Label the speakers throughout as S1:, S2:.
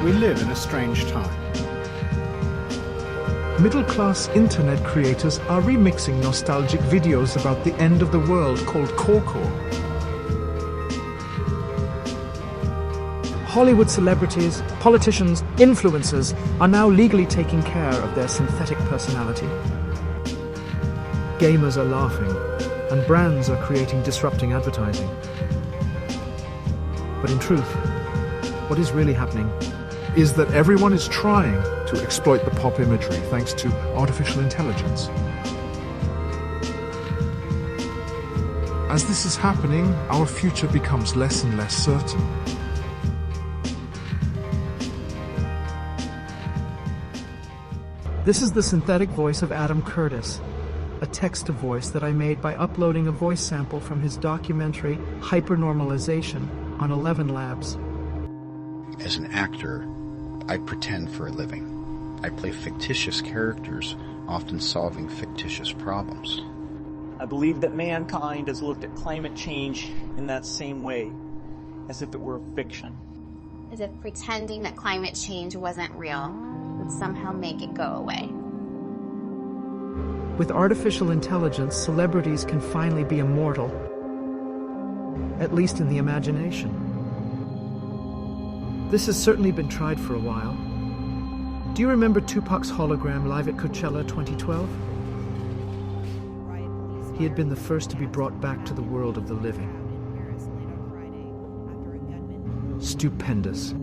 S1: We live in a strange time.
S2: Middle-class internet creators are remixing nostalgic videos about the end of the world called CoreCore. Hollywood celebrities, politicians, influencers are now legally taking care of their synthetic personality. Gamers are laughing, and brands are creating disrupting advertising. But in truth, what is really happening
S3: is that everyone is trying to exploit the pop imagery thanks to artificial intelligence. As this is happening, our future becomes less and less certain.
S2: This is the synthetic voice of adamcurtis, a text-to-voice that I made by uploading a voice sample from his documentary Hypernormalization on ElevenLabs.
S4: As an actor, I pretend for a living. I play fictitious characters, often solving fictitious problems.
S5: I believe that mankind has looked at climate change in that same way, as if it were a fiction.
S6: As if pretending that climate change wasn't real would somehow make it go away.
S2: With artificial intelligence, celebrities can finally be immortal, at least in the imagination. This has certainly been tried for a while. Do you remember Tupac's hologram live at Coachella 2012? He had been the first to be brought back to the world of the living. Stupendous,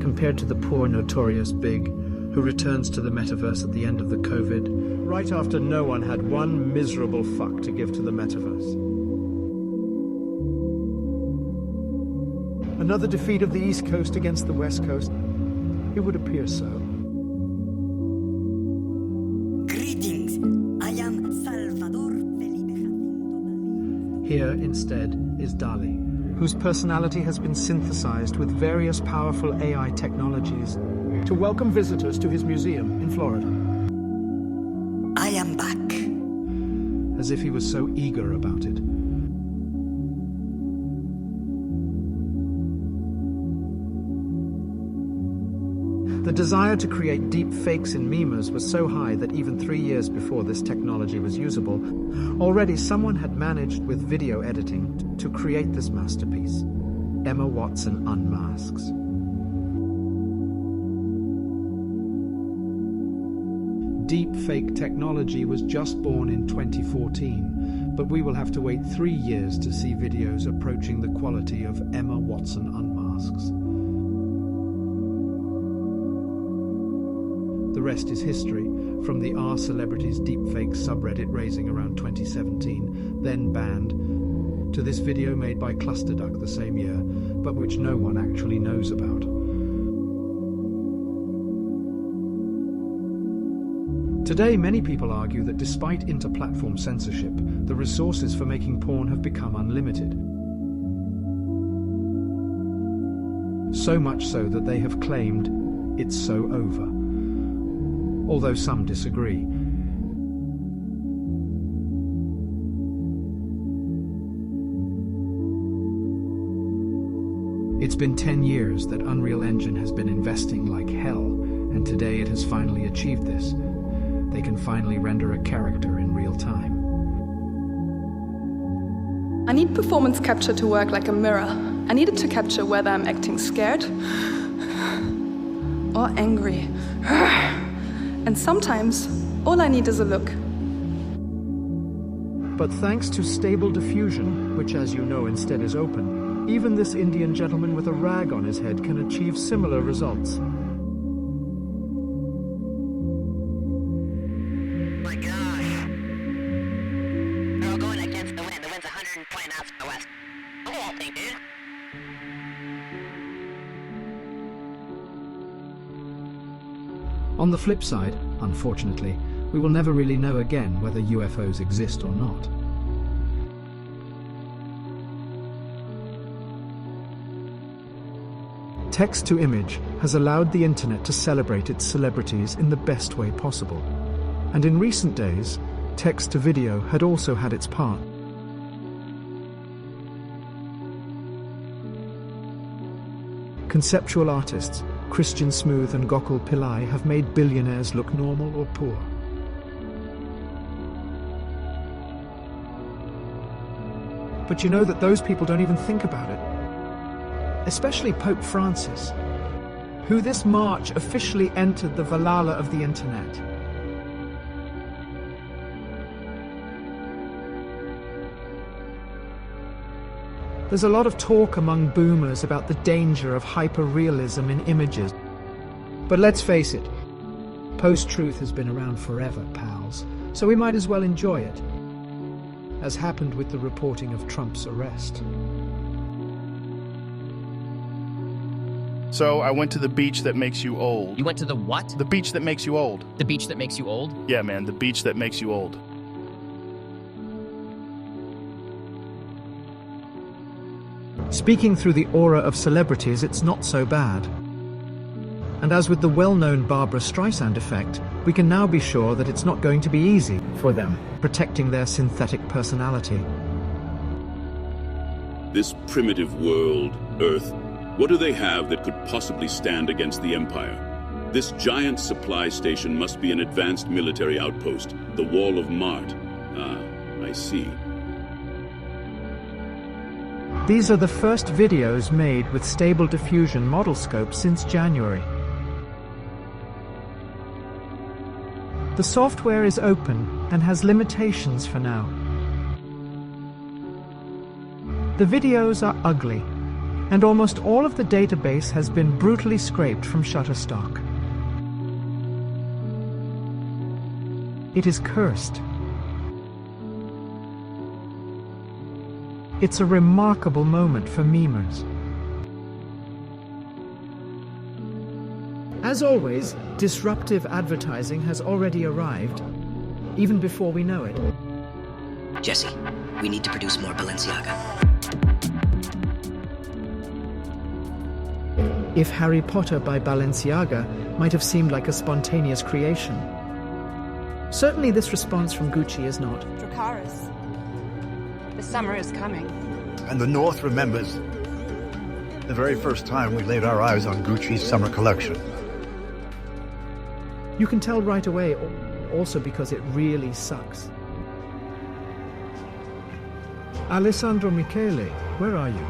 S2: compared to the poor Notorious Big, who returns to the metaverse at the end of the COVID, right after no one had one miserable fuck to give to the metaverse. Another defeat of the East Coast against the West Coast? It would appear so.
S7: Greetings, I am Salvador Felipe.
S2: Here, instead, is Dali, whose personality has been synthesized with various powerful AI technologies to welcome visitors to his museum in Florida.
S7: I am back.
S2: As if he was so eager about it. The desire to create deep fakes in memes was so high that even 3 years before this technology was usable, already someone had managed with video editing to create this masterpiece, Emma Watson Unmasks. Deep fake technology was just born in 2014, but we will have to wait 3 years to see videos approaching the quality of Emma Watson Unmasks. The rest is history, from the R Celebrities deepfakes subreddit raising around 2017, then banned, to this video made by Clusterduck the same year, but which no one actually knows about. Today, many people argue that despite inter-platform censorship, the resources for making porn have become unlimited. So much so that they have claimed it's so over. Although some disagree. It's been 10 years that Unreal Engine has been investing like hell, and today it has finally achieved this. They can finally render a character in real time.
S8: I need performance capture to work like a mirror. I need it to capture whether I'm acting scared or angry. And sometimes, all I need is a look.
S2: But thanks to stable diffusion, which as you know instead is open, even this Indian gentleman with a rag on his head can achieve similar results.
S7: My gosh. They're all going against the wind. The wind's 120 knots to the west. The whole thing, dude.
S2: On the flip side, unfortunately, we will never really know again whether UFOs exist or not. Text-to-image has allowed the internet to celebrate its celebrities in the best way possible. And in recent days, text-to-video had also had its part. Conceptual artists, Christian Smooth and Gokul Pillai have made billionaires look normal or poor. But you know that those people don't even think about it. Especially Pope Francis, who this March officially entered the Valhalla of the internet. There's a lot of talk among boomers about the danger of hyper-realism in images. But let's face it, post-truth has been around forever, pals, so we might as well enjoy it, as happened with the reporting of Trump's arrest.
S1: So I went to the beach that makes you old.
S9: You went to the what?
S1: The beach that makes you old.
S9: The beach that makes you old?
S1: Yeah, man, the beach that makes you old.
S2: Speaking through the aura of celebrities, it's not so bad. And as with the well-known Barbra Streisand effect, we can now be sure that it's not going to be easy for them, protecting their synthetic personality.
S10: This primitive world, Earth, what do they have that could possibly stand against the Empire? This giant supply station must be an advanced military outpost, the Wall of Mart. Ah, I see.
S2: These are the first videos made with Stable Diffusion model scope since January. The software is open and has limitations for now. The videos are ugly, and almost all of the database has been brutally scraped from Shutterstock. It is cursed. It's a remarkable moment for memers. As always, disruptive advertising has already arrived, even before we know it.
S11: Jesse, we need to produce more Balenciaga.
S2: If Harry Potter by Balenciaga might have seemed like a spontaneous creation, certainly this response from Gucci is not.
S12: Dracarys. The summer is coming.
S13: And the North remembers the very first time we laid our eyes on Gucci's summer collection.
S2: You can tell right away, also because it really sucks. Alessandro Michele, where are you?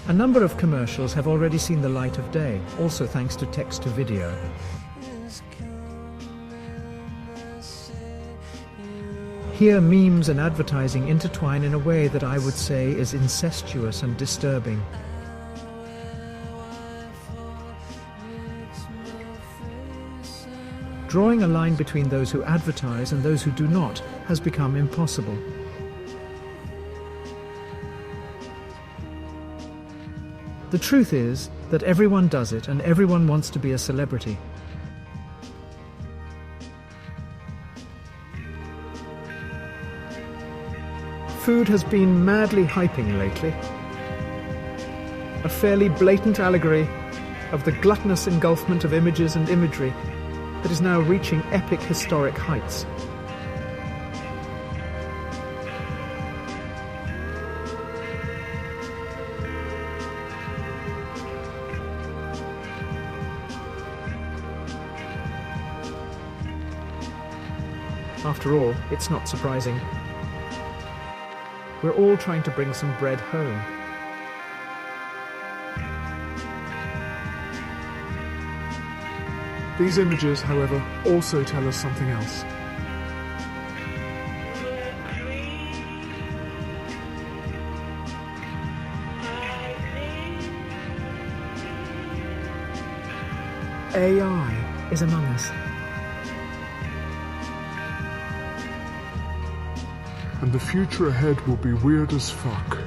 S2: A number of commercials have already seen the light of day, also thanks to text-to-video. Here, memes and advertising intertwine in a way that I would say is incestuous and disturbing. Drawing a line between those who advertise and those who do not has become impossible. The truth is that everyone does it and everyone wants to be a celebrity. Food has been madly hyping lately. A fairly blatant allegory of the gluttonous engulfment of images and imagery that is now reaching epic historic heights. After all, it's not surprising. We're all trying to bring some bread home.
S3: These images, however, also tell us something else.
S2: AI is among us.
S3: And the future ahead will be weird as fuck.